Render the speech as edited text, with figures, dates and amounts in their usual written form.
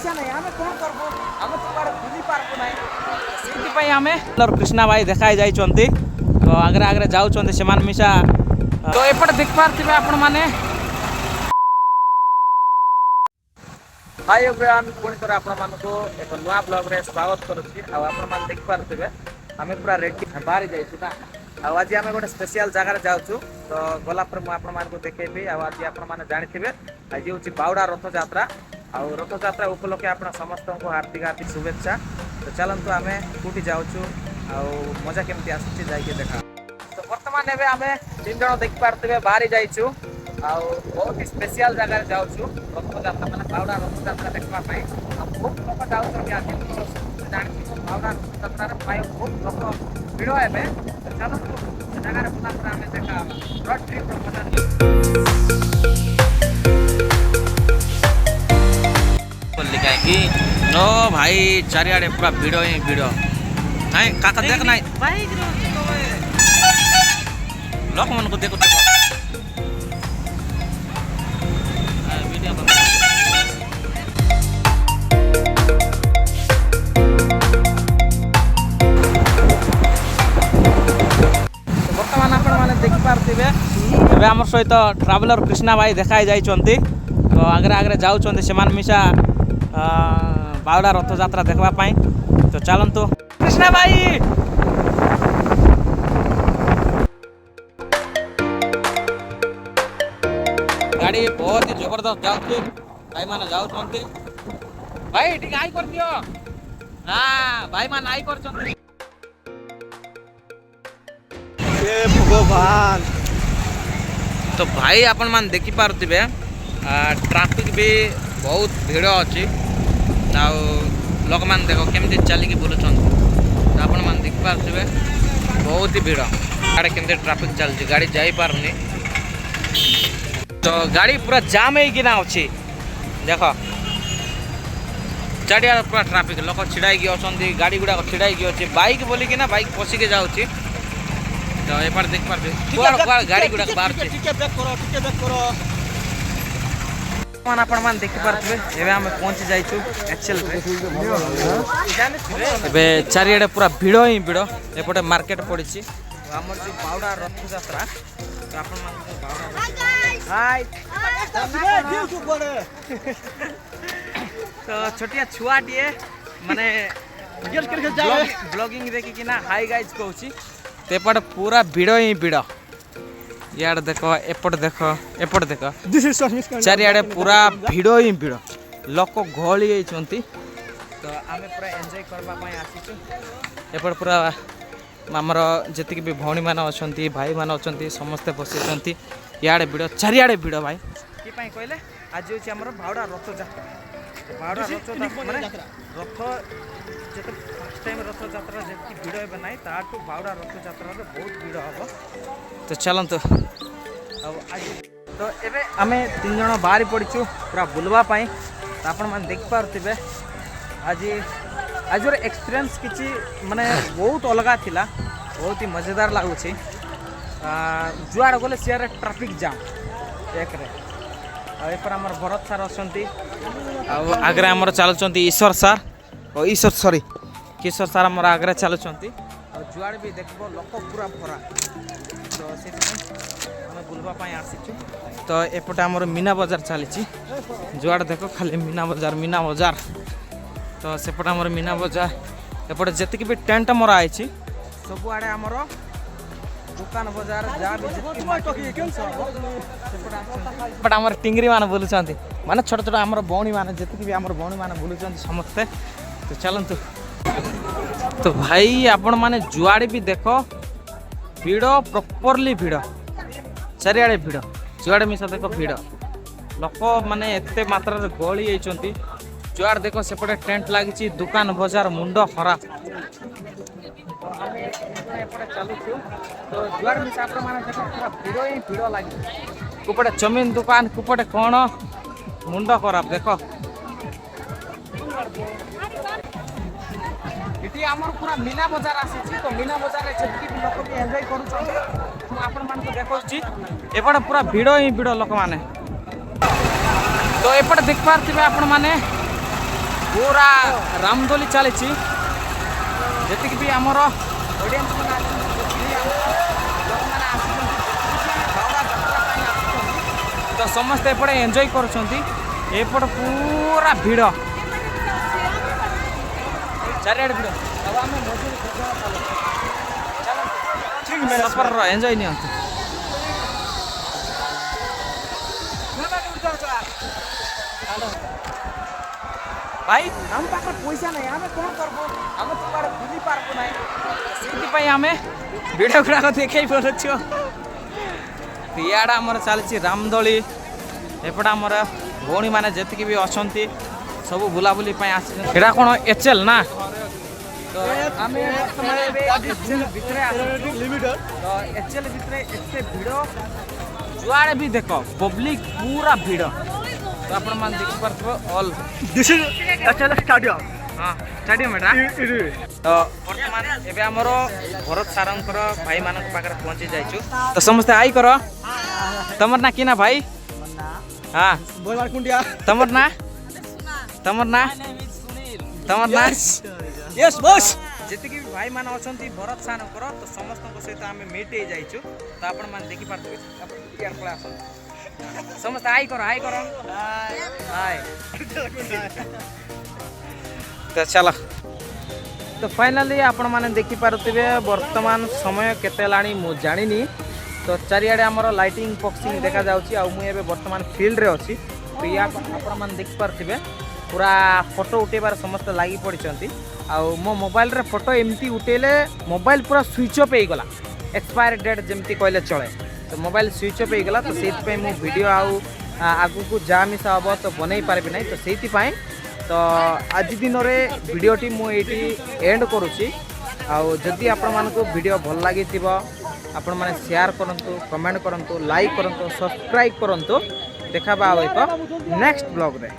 पैसा नहीं आमे कोन करबो आमे तो बार बुझी पारबो नहीं सेति पई आमे कृष्णा भाई देखाई जाई चंती तो आगरे आगरे जाउ चंती समान मिसा तो एपट देख पारथिबे आपण माने हाय एवरीवन कोन कर आपण मानको एक नया ब्लॉग रे स्वागत करूची आ आपण मान देख पारथिबे आमे पूरा रेडी बाहर जाइछु ना आज आम गोटे स्पेशल जगार जाऊँ तो गला पर मुझे आपको देखेबी आज आप जानते आज हूँ बावड़ा रथ यात्रा आउ रथ यात्रा उपलक्षे आप समस्त को हार्दिक हार्दिक शुभेच्छा तो चलतु आम कौटी जाऊँ मजा केमती आसूँ जाइए देखा तो बर्तमान एवं आम 3 जन देख पारे बाहरी जाइछु बहुत ही स्पेशल जगार जाऊँ रथ यात्रा मैंने बावड़ा रथ यात्रा देखापी बहुत लोग जाऊँ जानते बावड़ा रथ यात्रा प्राय बहुत लोग भिड़ है चलो जगार बुला आम देखा रोड ट्रिप कहीं नो भाई चारिआडे पूरा भिड़ ही भिड़ नाई काका देख ना लोक मन को देखो देखिपारे आम सहित ट्रावेलर कृष्णा भाई देखाई जाइए तो आगरे आगरे जाऊँ से मिशा बावड़ा रथ यात्रा देखापी तो चलतु कृष्णा भाई गाड़ी बहुत ही जबरदस्त जाऊँ भाई मैंने जाऊँ भाई ठीक आई कर दियो हाँ भाई मान आई कर भगवान तो भाई आपण मान देखि पारुथिबे ट्रैफिक भी बहुत भीड़ अच्छी लोक मान देखो केमती चलिकी बुलुछन तो आपण मान देखि पारुथिबे बहुत ही भीड़ आड़े केमती ट्रैफिक चलछि गाड़ी जाई पारनी तो गाड़ी पूरा जाम है किना अच्छी देखो चारिया पूरा ट्रैफिक लोक छिड़ाई अच्छी गाड़ी गुड़ा छिड़ाई अच्छी बाइक बोली कि ना बाइक पशिके जाऊँगी तो ये पर देख पारे गाड़ी गुड़ा बाहर मान आपण मान देखि पारथिबे एबे हम पहुंच जाइछु एक्सेल रे एबे चारियाडे पूरा भिड़ ही भिड़ एपटे मार्केट पड़िछि हमर जो बावड़ा रथ यात्रा तो आपण मान बावड़ा हाय तो छोटिया छुआटिए माने ब्लॉगिंग देखि कि ना हाय गाइस कहूछि तेपट पूरा भिड़ ही भिड़ यार देखो एपट देखो चारिआडे पूरा भिड़ ही भिड़ लोक गहली होती तो आम पूरा एंजॉय करने आसीचु एपट पूरा आमर जी भी भौणी मान अच्छा भाई मान अच्छा समस्ते बसी इे भिड़ चारिआडे भिड़ भाई कि कहले आज हूँ आम बावड़ा रथ यात्रा बावड़ा रथ माने रथ जो फर्स्ट टाइम रथ यात्रा जी भिड़ हे ना ताठू बावड़ा रथ यात्रा बहुत भिड़ हम तो चलतु आज तो एबे आमे 3 जन बाहरी पड़ीचु पूरा बुलवाई तो आपण मैंने देख पारे आज आज एक्सपीरियंस किसी माने बहुत अलग थिला बहुत ही मजेदार लगुच जुआड़ गले सियारे ट्रैफिक जाम एक एपर आम भरत सार अच्छा आगे आमर चलुँच ईश्वर सार और ईश्वर सॉरी किशोर सार आम आगे चलुँच जुआड़ भी देख लोक पूरा भरा तो से बुलवाई आसीचु तो एपटे आमर मीना बजार चली जुआड़ देख खाली मीना बजार तो सेपटे आमर मीना बजार एपटे जी भी टेंट मरा आई सब आड़े आमर दुकान बजार जहाँ भी आमर टिंगरी मान बुलूँ माने छोट छोट आमर भौणी मान जी भी आमर भौणी मान बुलूँ समस्ते तो चलतु तो भाई आपण माने जुआड़े भी देख भिड़ प्रॉपरली भिड़ चारिआडे भिड़ जुआड़े मिसा देख भिड़ लोक माने एते मात्रा गहली होती जुआड़ देख सेपटे टेंट लगी दुकान बजार मुंड खराब चलुचु तो जुआड़ मिसा आपण माने देख पूरा भिड़ ही भिड़ लगी कुपटे चमीन दुकान कुपटे कौन मुंड खराब देख ये आमर पूरा मीना बजार आसी तो मीना बजार जी लोक भी एंजॉय कर देखी एपटे पूरा भिड़ ही भिड़ लोक मैंने तो एपटे देख पारे आपण मैंने पूरा रामदोली चली जी भी आमर ऑडियंस तो समस्ते एपटे एंजॉय करपट पूरा भिड़ चारिआडे भिड़ सफर एंजॉय नहीं भाई हम पाखे पैसा नहीं आम कौन करबो हम तुम्हारे बुझी पारबो नहीं से आम भिडियो गुड़ाक देखे पड़ुछु इयाड़ा आमर चलती रामदोली एपटे आमर भौणी मैंने जी भी अच्छा सब बुलाबुली एटा कौन एचएल ना तो आम एचएल भितर तो एचएल भितर एत भिड़ जुआड़े भी देख पब्लिक पूरा भिड़ तो आप देखिपे all this is HL stadium हाँ स्टेडियम एटा तो बर्तमान एबे हमरो भरत सारंकर भाई मानक पाकर पहुंची जाइछु तो समस्त आई करो तमर ना किना भाई हाँ बोलवार कुंडिया तमर ना यस बॉस जति कि भाई मान अछंती भरत सारंकर तो समस्त सहित आम मीट हो जाइछु तो आपण मान देखि पारथि आपण यार पळे आसन समस्त आई करो हाय तो चलो तो फाइनली आपण माने देखि पारुथिबे वर्तमान समय केते लाणी मु जानिनी तो चारिआडे हमर लाइटिंग बॉक्सिंग देखा जाउची आ मु एबे वर्तमान फील्ड रे अछि तो या आपण माने देखि पारुथिबे पूरा फोटो उठेबार समस्त लागि पड़िचंती आ मो मोबाइल रे फोटो एमती उठेले मोबाइल पूरा स्विच ऑफ हो गला एक्सपायर डेट जेमती कहले चले तो मोबाइल स्विच ऑफ हो गला तो सेति पय मु वीडियो आगु को जा मिसा हबो तो बनै पारबी नै तो सेति पय तो आज दिन रे वीडियोटी मु एटी एंड करूची आउ जदि आपण मानको वीडियो भल लागि थिबो आपण माने शेयर करंतु कमेंट करंतु लाइक करंतु सब्सक्राइब करंतु देखा बा एक नेक्स्ट ब्लॉग रे।